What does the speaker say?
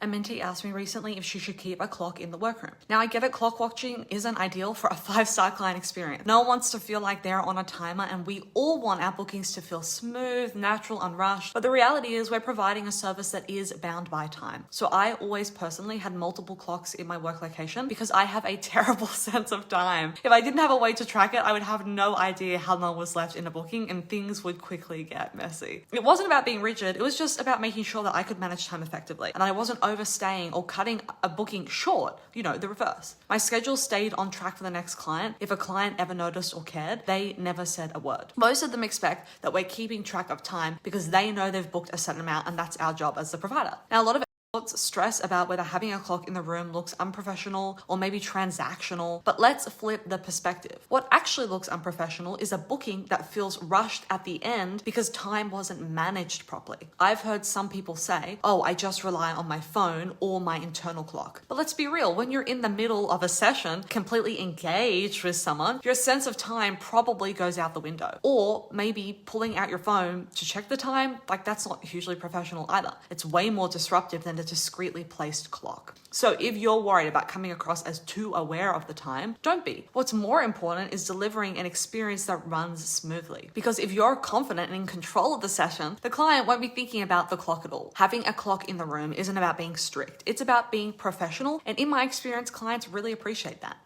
A mentee asked me recently if she should keep a clock in the workroom. Now, I get it, clock watching isn't ideal for a 5-star client experience. No one wants to feel like they're on a timer, and we all want our bookings to feel smooth, natural, unrushed. But the reality is we're providing a service that is bound by time. So I always personally had multiple clocks in my work location because I have a terrible sense of time. If I didn't have a way to track it, I would have no idea how long was left in a booking, and things would quickly get messy. It wasn't about being rigid, it was just about making sure that I could manage time effectively, and I wasn't overstaying or cutting a booking short, the reverse. My schedule stayed on track for the next client. If a client ever noticed or cared, they never said a word. Most of them expect that we're keeping track of time because they know they've booked a certain amount, and that's our job as the provider. Now, a lot of stress about whether having a clock in the room looks unprofessional or maybe transactional, but let's flip the perspective. What actually looks unprofessional is a booking that feels rushed at the end because time wasn't managed properly. I've heard some people say, oh, I just rely on my phone or my internal clock. But let's be real, when you're in the middle of a session, completely engaged with someone, your sense of time probably goes out the window. Or maybe pulling out your phone to check the time, that's not hugely professional either. It's way more disruptive than a discreetly placed clock. So if you're worried about coming across as too aware of the time, don't be. What's more important is delivering an experience that runs smoothly. Because if you're confident and in control of the session, the client won't be thinking about the clock at all. Having a clock in the room isn't about being strict. It's about being professional. And in my experience, clients really appreciate that.